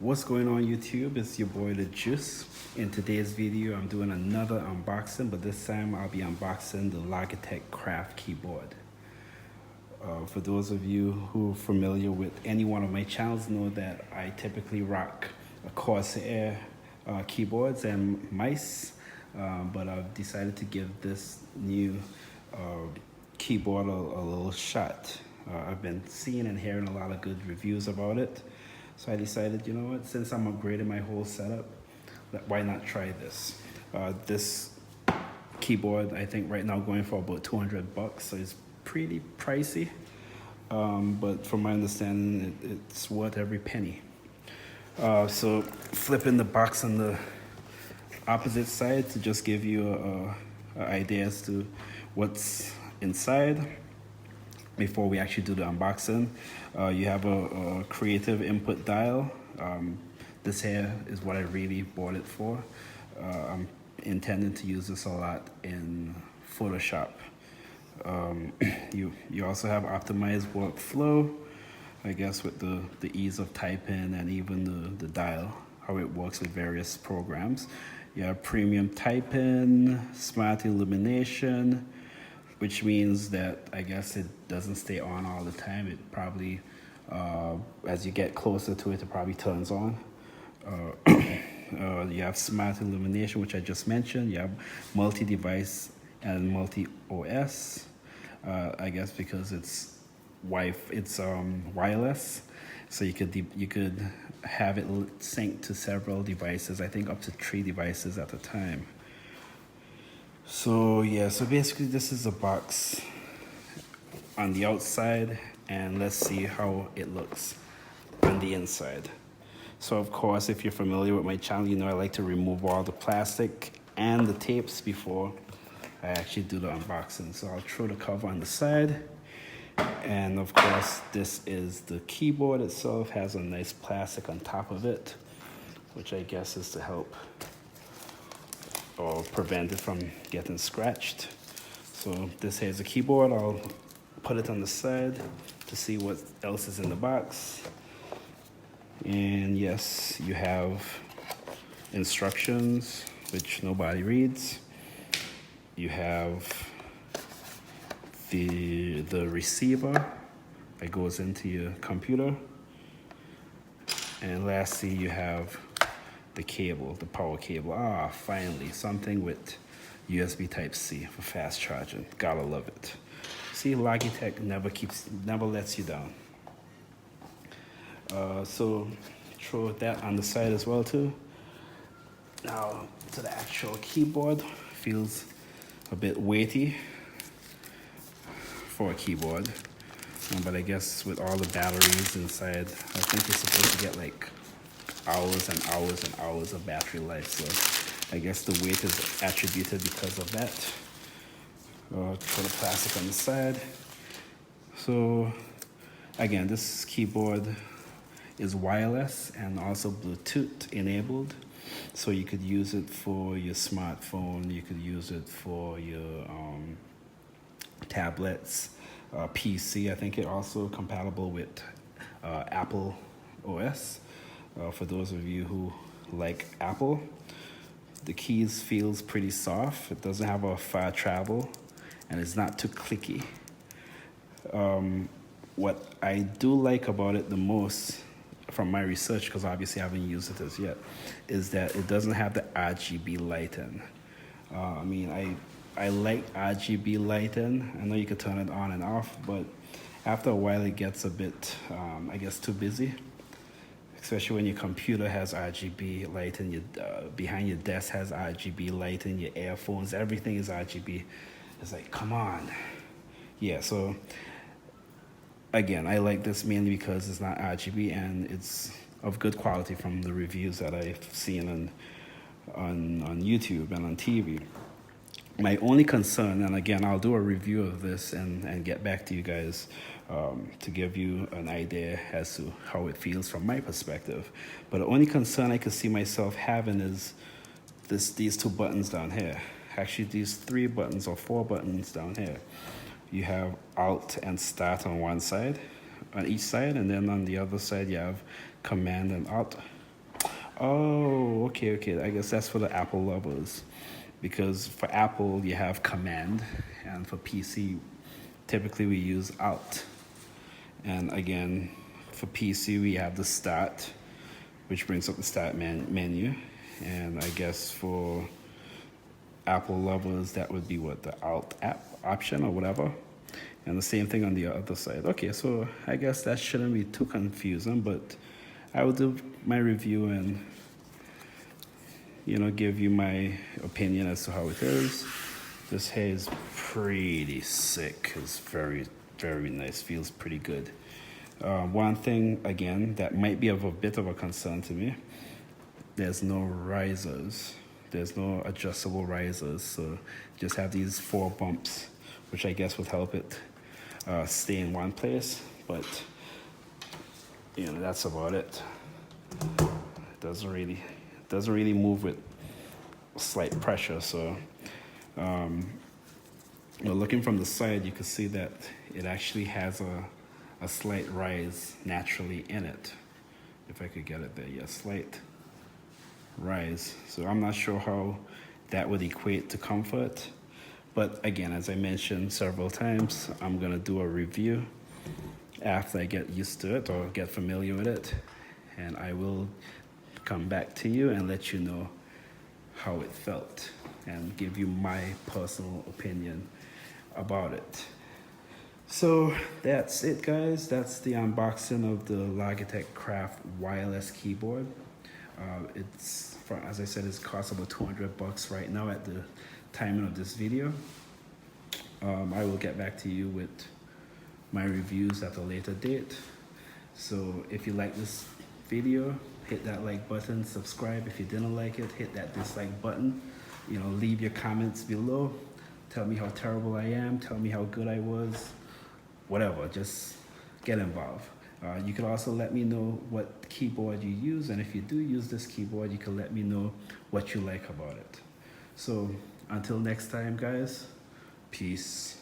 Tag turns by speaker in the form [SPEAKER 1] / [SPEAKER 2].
[SPEAKER 1] What's going on YouTube? It's your boy The Juice. In today's video I'm doing another unboxing, but this time I'll be unboxing the Logitech Craft keyboard. For those of you who are familiar with any one of my channels know that I typically rock a Corsair keyboards and mice, but I've decided to give this new keyboard a little shot. I've been seeing and hearing a lot of good reviews about it. So I decided, you know what, since I'm upgrading my whole setup, why not try this? This keyboard, I think right now going for about $200, so it's pretty pricey. But from my understanding, it's worth every penny. So flipping the box on the opposite side to just give you an idea as to what's inside. Before we actually do the unboxing, you have a creative input dial. This here is what I really bought it for. I'm intending to use this a lot in Photoshop. You also have optimized workflow, I guess, with the ease of typing and even the dial, how it works with various programs. You have premium typing, smart illumination, which means that I guess it doesn't stay on all the time. It probably, as you get closer to it, it probably turns on. You have smart illumination, which I just mentioned. You have multi-device and multi-OS. I guess because it's wireless, so you could have it sync to several devices. I think up to 3 devices at a time. So yeah, so basically this is a box on the outside, and let's see how it looks on the inside. So of course, if you're familiar with my channel, you know I like to remove all the plastic and the tapes before I actually do the unboxing. So I'll throw the cover on the side, and of course this is the keyboard itself. Has a nice plastic on top of it, which I guess is to help or prevent it from getting scratched. So this here is a keyboard. I'll put it on the side to see what else is in the box. And yes, you have instructions, which nobody reads. You have the receiver that goes into your computer. And lastly, you have the cable, the power cable. Finally, something with USB Type-C for fast charging. Gotta love it. See, Logitech never lets you down. So throw that on the side as well too. Now to the actual keyboard. Feels a bit weighty for a keyboard, but I guess with all the batteries inside, I think you're supposed to get like hours and hours and hours of battery life. So I guess the weight is attributed because of that. Put the plastic on the side. So again, this keyboard is wireless and also Bluetooth enabled. So you could use it for your smartphone, you could use it for your tablets, PC. I think it also compatible with Apple OS. For those of you who like Apple, the keys feels pretty soft. It doesn't have a far travel, and it's not too clicky. What I do like about it the most, from my research, because obviously I haven't used it as yet, is that it doesn't have the RGB lighting. I mean, I like RGB lighting. I know you could turn it on and off, but after a while it gets a bit, I guess, too busy. Especially when your computer has RGB lighting, your behind your desk has RGB lighting, your earphones, everything is RGB. It's like, come on. Yeah, so again, I like this mainly because it's not RGB and it's of good quality from the reviews that I've seen on YouTube and on TV. My only concern, and again, I'll do a review of this and get back to you guys to give you an idea as to how it feels from my perspective. But the only concern I could see myself having is these 2 buttons down here. Actually, these 3 buttons or 4 buttons down here. You have Alt and Start on one side, on each side, and then on the other side you have Command and Alt Oh, okay, okay. I guess that's for the Apple lovers. Because for Apple, you have Command, and for PC, typically we use Alt. And again, for PC, we have the Start, which brings up the Start menu. And I guess for Apple lovers, that would be what, the Alt app option or whatever. And the same thing on the other side. Okay, so I guess that shouldn't be too confusing, but I will do my review and give you my opinion as to how it is. This hair is pretty sick. It's very, very nice. Feels pretty good. One thing, again, that might be of a bit of a concern to me, there's no risers. There's no adjustable risers. So just have these 4 bumps, which I guess would help it stay in one place. But, that's about it. It doesn't really move with slight pressure. So looking from the side, you can see that it actually has a slight rise naturally in it. If I could get it there, yeah, slight rise. So I'm not sure how that would equate to comfort. But again, as I mentioned several times, I'm gonna do a review after I get used to it or get familiar with it. And I will come back to you and let you know how it felt and give you my personal opinion about it. So that's it, guys. That's the unboxing of the Logitech Craft wireless keyboard. As I said, it's cost about $200 right now at the timing of this video. I will get back to you with my reviews at a later date. So if you like this video, hit that like button, subscribe. If you didn't like it, hit that dislike button. Leave your comments below. Tell me how terrible I am. Tell me how good I was. Whatever, just get involved. You can also let me know what keyboard you use, and if you do use this keyboard, you can let me know what you like about it. So until next time, guys, peace.